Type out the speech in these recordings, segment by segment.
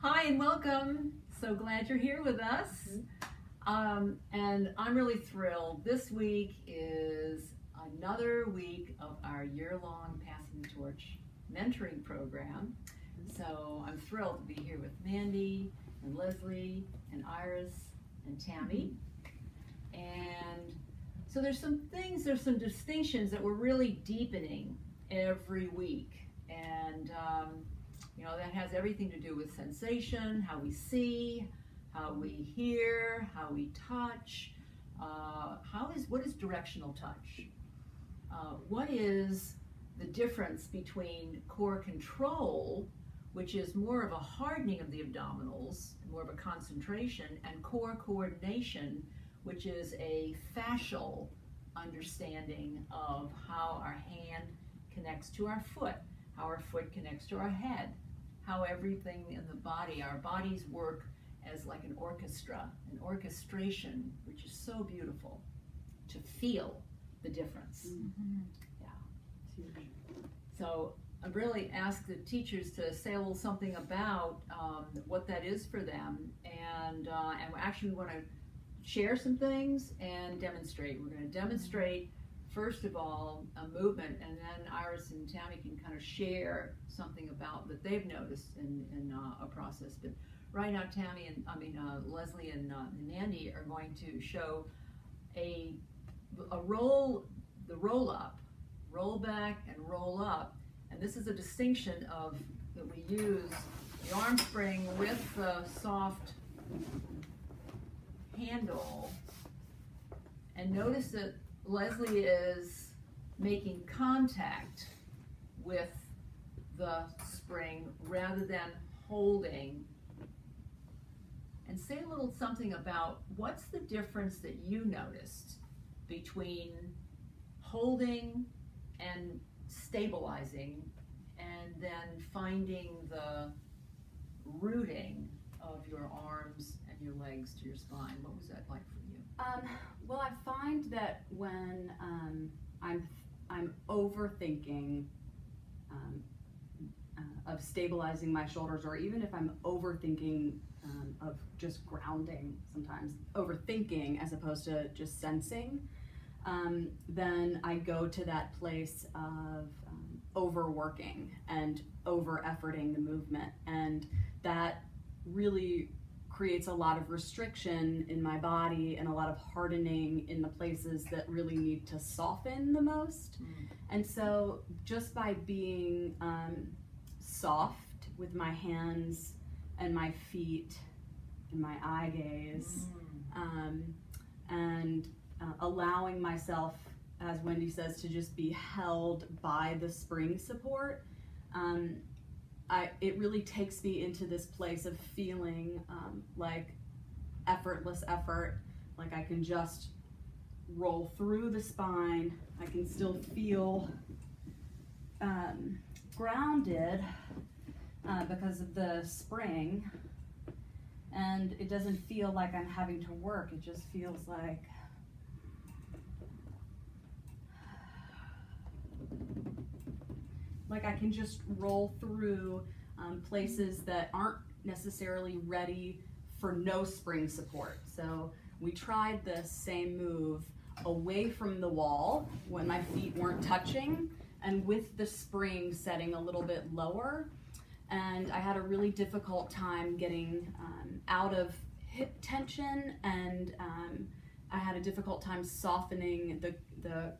Hi and welcome. So glad you're here with us. And I'm really thrilled. This week is another week of our year-long Passing the Torch mentoring program. So I'm thrilled to be here with Mandie and Leslie and Iris and Tammy. And so there's some distinctions that we're really deepening every week. And you know, that has everything to do with sensation, how we see, how we hear, how we touch. What is directional touch? What is the difference between core control, which is more of a hardening of the abdominals, more of a concentration, and core coordination, which is a fascial understanding of how our hand connects to our foot, how our foot connects to our head, how everything in the body, our bodies work as like an orchestra, an orchestration, which is so beautiful to feel the difference. Yeah. So I really ask the teachers to say a little something about what that is for them, and actually we want to share some things and demonstrate. We're going to demonstrate first of all a movement, and then Iris and Tammy can kind of share something about that they've noticed in a process. But right now Leslie and Mandie are going to show the roll up, roll back and roll up. And this is a distinction of that we use the arm spring with the soft handle. And notice that Leslie is making contact with the spring rather than holding. And say a little something about what's the difference that you noticed between holding and stabilizing and then finding the rooting of your arms and your legs to your spine. What was that like for you? Well, I find that when I'm overthinking of stabilizing my shoulders, or even if I'm overthinking of just grounding, sometimes overthinking as opposed to just sensing, then I go to that place of overworking and over-efforting the movement, and that really creates a lot of restriction in my body and a lot of hardening in the places that really need to soften the most. And so just by being soft with my hands and my feet and my eye gaze, and allowing myself, as Wendy says, to just be held by the spring support, it really takes me into this place of feeling like effortless effort, like I can just roll through the spine. I can still feel grounded because of the spring, and it doesn't feel like I'm having to work. It just feels like I can just roll through places that aren't necessarily ready for no spring support. So we tried the same move away from the wall when my feet weren't touching, and with the spring setting a little bit lower. And I had a really difficult time getting out of hip tension, and I had a difficult time softening the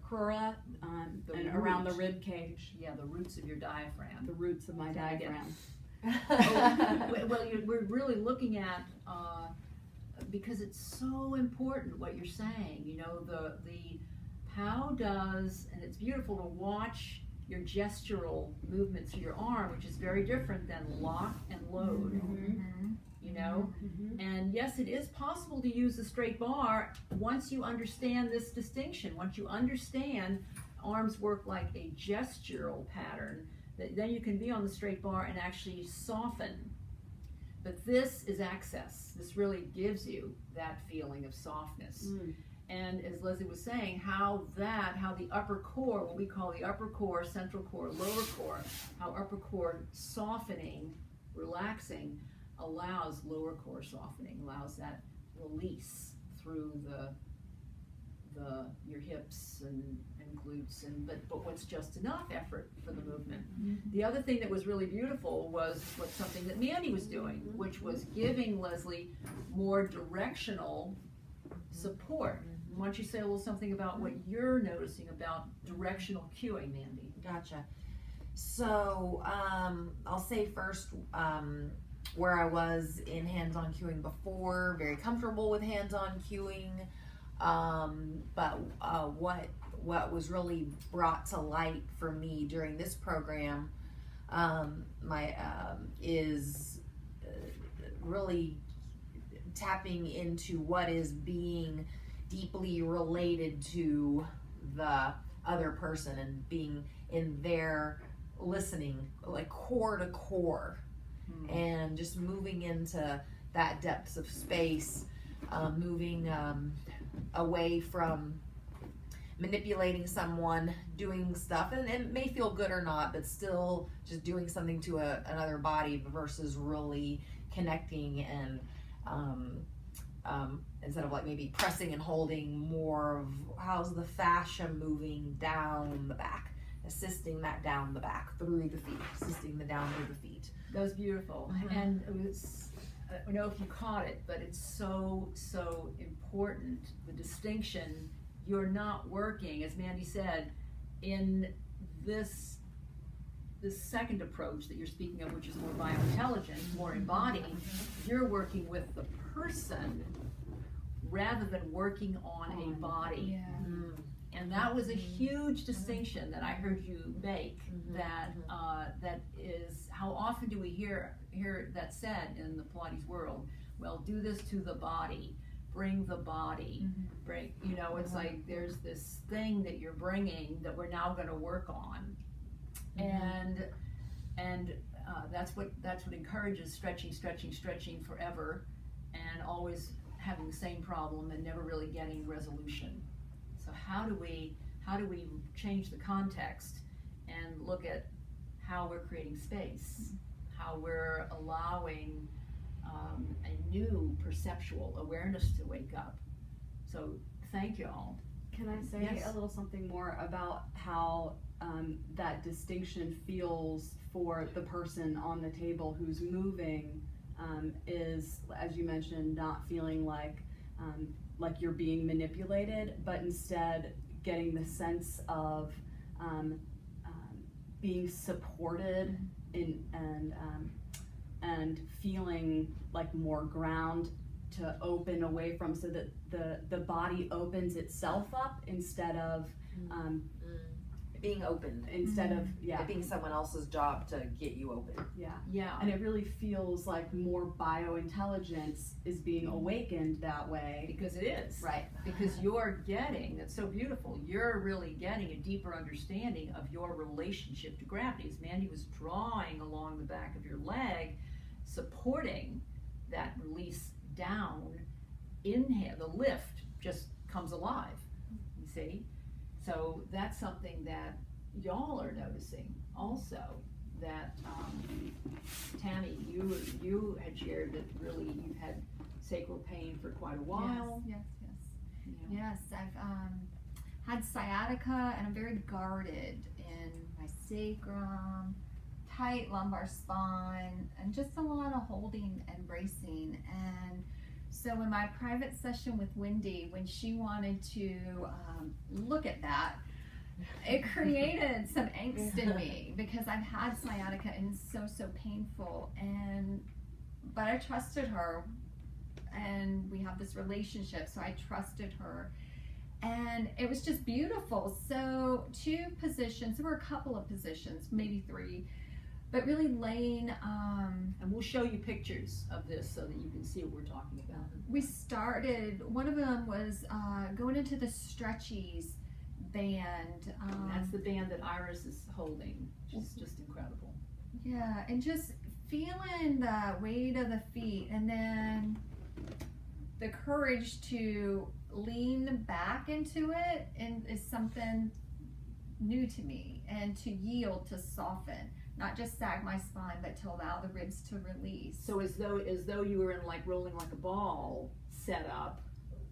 crura and around the rib cage. Yeah, the roots of your diaphragm. The roots of my diaphragm. Well, we're really looking at, because it's so important what you're saying, you know, and it's beautiful to watch your gestural movements of your arm, which is very different than lock and load. You know, and yes, it is possible to use a straight bar once you understand this distinction. Once you understand arms work like a gestural pattern, then you can be on the straight bar and actually soften. But this is access. This really gives you that feeling of softness. And as Leslie was saying, how the upper core, what we call the upper core, central core, lower core, how upper core softening, relaxing, allows lower core softening, allows that release through your hips and glutes, but what's just enough effort for the movement. The other thing that was really beautiful was something that Mandie was doing, which was giving Leslie more directional support. Why don't you say a little something about what you're noticing about directional cueing, Mandie? Gotcha. So I'll say first where I was in hands-on cueing before, very comfortable with hands-on cueing, but what was really brought to light for me during this program is really tapping into what is being deeply related to the other person and being in their listening, like core to core, and just moving into that depths of space, moving away from manipulating someone, doing stuff, and it may feel good or not, but still just doing something to another body versus really connecting and instead of like maybe pressing and holding, more of how's the fascia moving down the back, assisting that down the back through the feet, assisting the down through the feet. That was beautiful. And it was, I don't know if you caught it, but it's so important, the distinction. You're not working, as Mandie said, in this second approach that you're speaking of, which is more biointelligent, more embodied. You're working with the person rather than working on a body. And that was a huge distinction that I heard you make, that is, how often do we hear that said in the Pilates world? Well, do this to the body, bring the body, bring, you know, it's like there's this thing that you're bringing that we're now going to work on. And that's what encourages stretching forever, and always having the same problem and never really getting resolution. So how do we change the context and look at how we're creating space, how we're allowing a new perceptual awareness to wake up. So thank you all. Can I say a little something more about how that distinction feels for the person on the table who's moving, is, as you mentioned, not feeling like you're being manipulated, but instead getting the sense of being supported and feeling like more ground to open away from, so that the body opens itself up instead of being opened, it being someone else's job to get you open. And it really feels like more biointelligence is being awakened that way, Because it is. right? Because you're getting, that's so beautiful, you're really getting a deeper understanding of your relationship to gravity. As Mandie was drawing along the back of your leg, supporting that release down, inhale, the lift just comes alive, you see? So that's something that y'all are noticing also, that Tammy, you had shared that really you've had sacral pain for quite a while. Yes. You know. Yes, I've had sciatica, and I'm very guarded in my sacrum, tight lumbar spine, and just a lot of holding and bracing. And so in my private session with Wendy, when she wanted to look at that, it created some angst in me, because I've had sciatica and it's so painful, but I trusted her, and we have this relationship, so I trusted her, and it was just beautiful. So 2 positions, there were a couple of positions, maybe 3, but really laying, And we'll show you pictures of this so that you can see what we're talking about. we started, one of them was going into the stretchies band. That's the band that Iris is holding, which is just incredible. Yeah, and just feeling the weight of the feet, and then the courage to lean back into it, and is something new to me, and to yield, to soften, not just sag my spine, but to allow the ribs to release. So as though you were in like rolling like a ball setup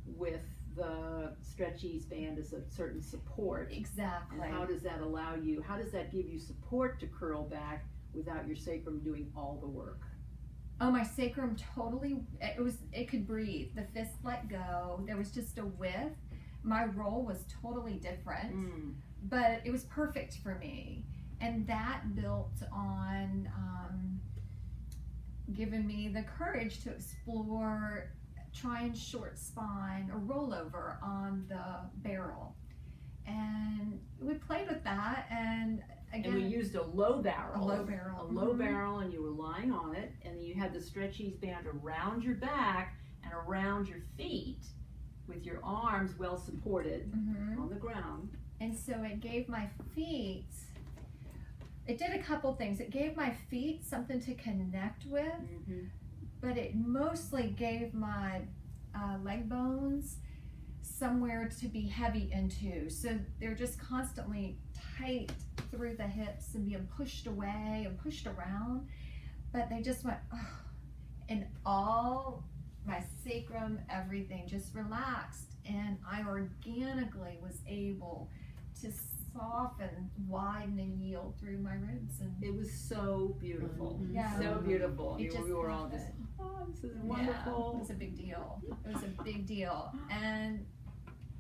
with the stretchy band as a certain support. Exactly. And how does that allow you, how does that give you support to curl back without your sacrum doing all the work? Oh, my sacrum totally, it could breathe. The fist let go. There was just a width. My roll was totally different, but it was perfect for me. And that built on giving me the courage to explore trying short spine or rollover on the barrel. And we played with that, and again, and we used a low barrel. A low barrel. A low barrel, and you were lying on it, and you had the stretchies band around your back and around your feet with your arms well supported on the ground. And so it gave my feet, it did a couple things. It gave my feet something to connect with, but it mostly gave my leg bones somewhere to be heavy into. So they're just constantly tight through the hips and being pushed away and pushed around, but they just went, oh, and all my sacrum, everything just relaxed, and I organically was able to soften, widen, and yield through my ribs. And it was so beautiful. Yeah. So beautiful. It We were all just, oh, this is wonderful. Yeah, it was a big deal. It was a big deal. And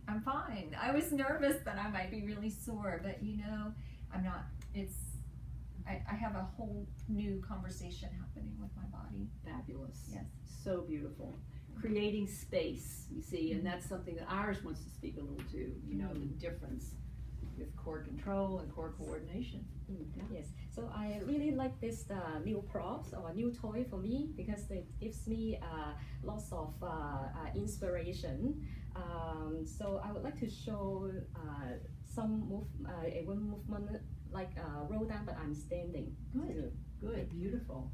I'm fine. I was nervous that I might be really sore, but you know, I'm not. I have a whole new conversation happening with my body. Fabulous. Yes. So beautiful. Creating space, you see, and that's something that Iris wants to speak a little to, you know, the difference with core control and core coordination. Yes, so I really like this new props or new toy for me because it gives me lots of inspiration. So I would like to show some one movement like roll down, but I'm standing. Good, beautiful.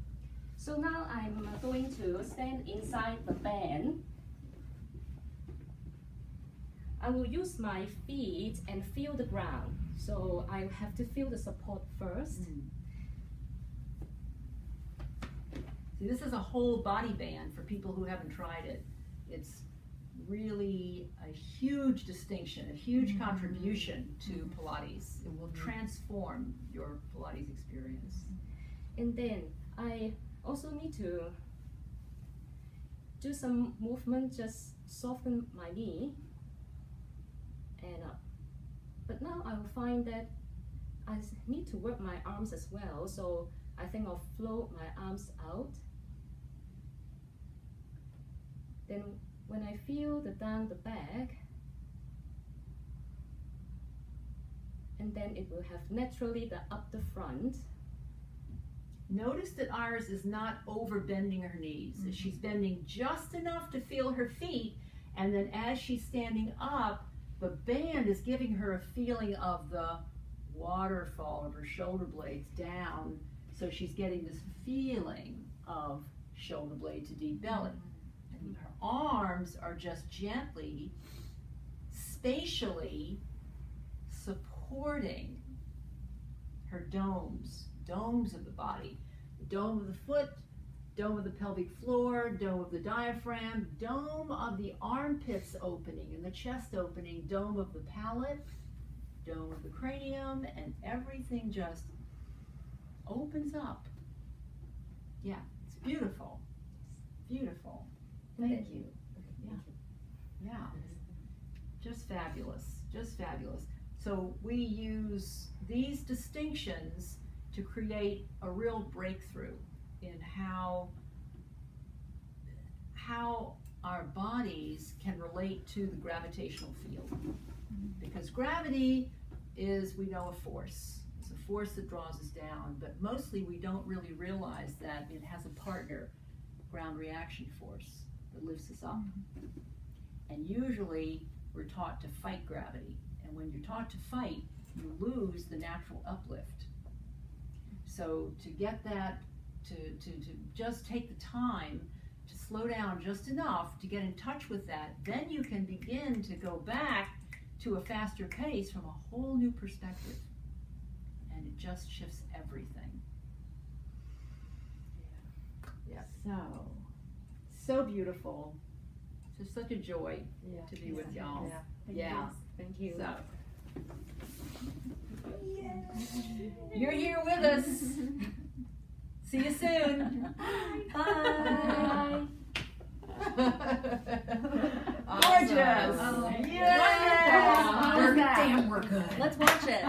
So now I'm going to stand inside the band. I will use my feet and feel the ground. So I have to feel the support first. See, this is a whole body band for people who haven't tried it. It's really a huge distinction, a huge contribution to Pilates. It will transform your Pilates experience. And then I also need to do some movement, just soften my knee and up. But now I will find that I need to work my arms as well, so I think I'll float my arms out. Then when I feel the down the back, and then it will have naturally the up the front. Notice that Iris is not over bending her knees. She's bending just enough to feel her feet, and then as she's standing up, the band is giving her a feeling of the waterfall of her shoulder blades down, so she's getting this feeling of shoulder blade to deep belly. And her arms are just gently, spatially supporting her domes of the body. The dome of the foot, dome of the pelvic floor, dome of the diaphragm, dome of the armpits opening and the chest opening, dome of the palate, dome of the cranium, and everything just opens up. Yeah, it's beautiful. Beautiful. Thank you. Yeah. Just fabulous. Just fabulous. So we use these distinctions to create a real breakthrough in how our bodies can relate to the gravitational field. Because gravity is, we know, a force. It's a force that draws us down, but mostly we don't really realize that it has a partner, ground reaction force, that lifts us up. And usually we're taught to fight gravity. And when you're taught to fight, you lose the natural uplift. So to get that, to just take the time to slow down just enough to get in touch with that, then you can begin to go back to a faster pace from a whole new perspective. And it just shifts everything. Yep. So beautiful. Just such a joy Yeah. to be with y'all. Yeah. Thank you. So, you're here with us. See you soon. Bye. Awesome. Gorgeous. Oh, Yeah. We're good. Let's watch it.